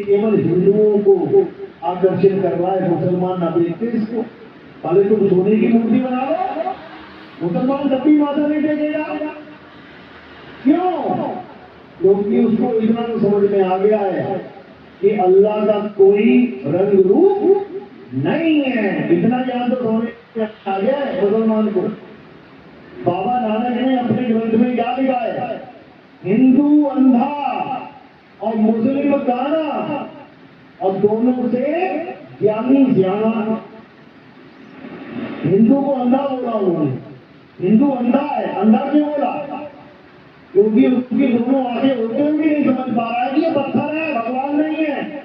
केवल हिंदुओं को आकर्षित कर रहा है, मुसलमान ना देखते इसको। पहले तुम सोने की मूर्ति बना लो, मुसलमान तब भी माथा नहीं टेकेगा। क्यों? क्योंकि उसको इतना समझ में आ गया है कि अल्लाह का कोई रंग रूप नहीं है। इतना ज्ञान तो समझ में आ गया है मुसलमान को। बाबा नानक ने अपने ग्रंथ में क्या लिखा है? हिंदू अंधा और मुस्लिम काना, और दोनों से ज्ञानी ज्ञाना। हिंदू को अंधा बोला उन्होंने। हिंदू अंधा है। अंधा क्यों बोला? क्योंकि उसकी दोनों आंखें होते हुए भी नहीं समझ पा रहा है कि ये पत्थर है, भगवान नहीं है।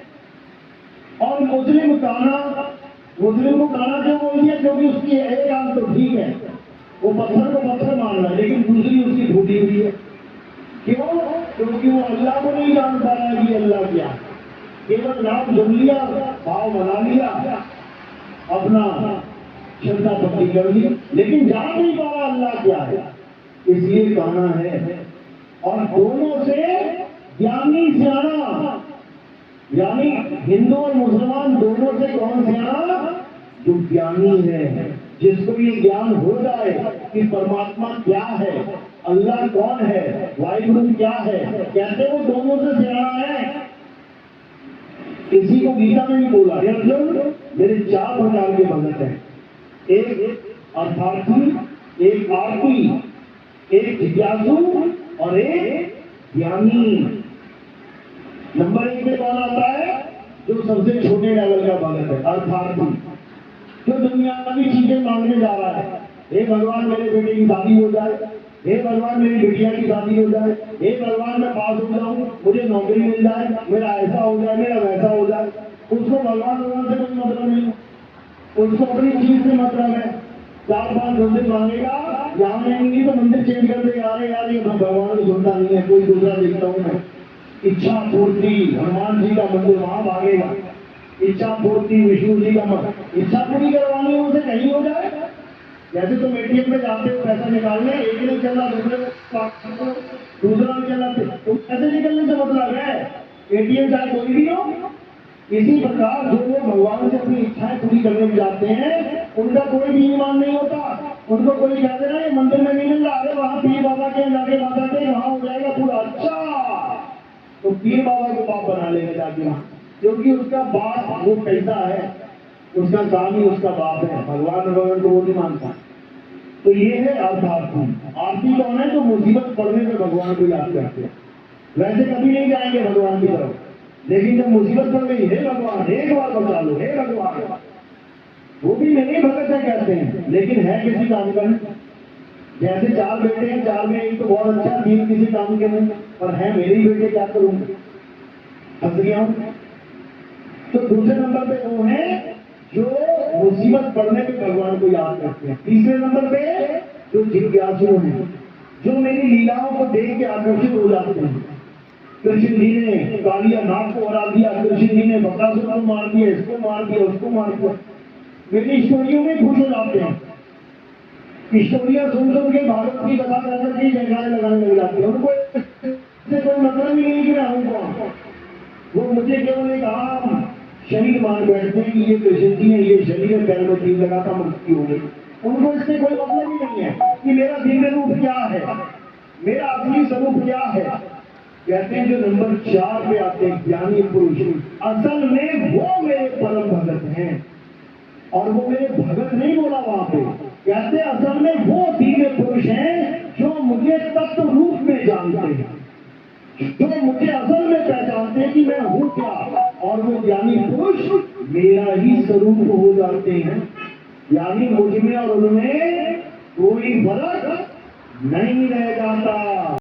और मुस्लिम काना, मुस्लिम को काना क्यों बोल दिया? क्योंकि उसकी एक आंख तो ठीक है, वो पत्थर को पत्थर मान रहा है, लेकिन दूसरी उसकी फूटी हुई है। क्यों? क्योंकि वो अल्लाह को नहीं जान पा रहा है कि अल्लाह क्या है। केवल नाम सुन लिया, भाव बना लिया, अपना श्रद्धा भक्ति कर ली, लेकिन जान नहीं पा रहा अल्लाह क्या है, इसलिए काना है। और दोनों से ज्ञानी सियाना, यानी हिंदू और मुसलमान दोनों से कौन सियाना? जो ज्ञानी है, जिसको ये ज्ञान हो जाए कि परमात्मा क्या है, अल्लाह कौन है, वाहिगुरु क्या है, कहते वो दोनों से सियाना है। किसी को गीता में भी बोला, अर्जुन मेरे 4 प्रकार के भगत हैं, एक अर्थार्थी, एक आर्ती, एक जिज्ञासु और एक ज्ञानी। नंबर 1 में कौन आता है? जो सबसे छोटे लेवल का भगत है, अर्थार्थी, जो दुनियावी चीजें मांगने जा रहा है। हे भगवान मेरे बेटे की शादी हो जाए, हे भगवान मेरी बिटिया की शादी हो जाए, हे भगवान मैं पास हो जाऊं, मुझे नौकरी मिल जाए, मेरा ऐसा हो जाए, मेरा वैसा हो जाए। उसको भगवान से कोई मतलब नहीं, उसको अपनी चीज से मतलब है। 4-5 मंदिर मांगेगा, यहाँ नहीं तो मंदिर चेंज कर देगा। अरे यार ये भगवान को सुनता नहीं है, कोई दूसरा देखता हूँ मैं। इच्छा पूर्ति, हनुमान जी का मंदिर, वहां भागेगा। इच्छा पूर्ति, विष्णु जी का मंदिर, इच्छा पूरी करवानी है उसे, कहीं हो जाए। जैसे तुम एटीएम में जाते हो पैसा निकालने, एक नहीं चल रहा, दूसरा नहीं चल रहा, तो पैसे निकलने से मतलब है। एटीएम चाहे कोई भी हो। इसी प्रकार जो लोग भगवान से अपनी इच्छाएं पूरी करने में जाते हैं, उनका कोई भी ईमान नहीं होता। उनको कोई कहते ना ये मंदिर में नहीं मिल रहा, अरे वहां पीर बाबा के जाके बाबा के वहां हो जाएगा पूरा। अच्छा, तो पीर बाबा को बाप बना लेने जाके वहां, क्योंकि उसका बाप वो कैसा है, उसका काम ही उसका बाप है। भगवान भगवान को वो नहीं मानता। तो ये है अर्थार्थी। आरती कौन है? तो मुसीबत पड़ने पे भगवान को याद करते हैं। वैसे कभी नहीं जाएंगे भगवान की तरफ, लेकिन जब मुसीबत पड़ गई, हे भगवान एक बार बचा लो, हे भगवान, वो भी मेरे भगत है कहते हैं, लेकिन है किसी काम का नहीं। जैसे 4 बेटे हैं, 4 में एक तो बहुत अच्छा, 3 किसी काम के नहीं, पर है मेरे ही बेटे, क्या करूंगा, फंस गया हूं। तो दूसरे नंबर पे वो है जो मुसीबत पड़ने पे भगवान को याद करते हैं। तीसरे नंबर पे जो जिज्ञासु हैं, जो मेरी लीलाओं को देख के आकर्षित हो जाते हैं। कृष्ण जी ने कालिया नाग को हरा दिया, कृष्ण जी ने बकासुर को मार दिया, इसको मार दिया, उसको मार दिया, मेरी स्टोरियों में खुश हो जाते हैं। स्टोरियां सुन सुन के भारत की कथा कर के जयकारे लगाने लग जाते हैं। उनको इससे कोई मतलब ही नहीं कि मैं हूं कौन। वो मुझे केवल एक आम शरीर मान बैठते हैं कि ये कृष्ण जी है, ये शरीर है, पैर में तीर लगाता मृत्यु हो गई। उनको इससे कोई मतलब ही नहीं है कि मेरा दिव्य रूप क्या है, मेरा असली स्वरूप क्या है। कहते हैं जो नंबर 4 पे आते हैं ज्ञानी पुरुष, असल में वो मेरे परम भगत हैं। और वो मेरे भगत नहीं बोला वहां पे, कहते हैं असल में वो दिव्य पुरुष हैं जो मुझे तत्व रूप में जानते हैं, जो मुझे असल में पहचानते हैं कि मैं हूं क्या। और वो ज्ञानी पुरुष मेरा ही स्वरूप हो जाते हैं, यानी मुझ में और उनमें कोई फर्क नहीं रह जाता।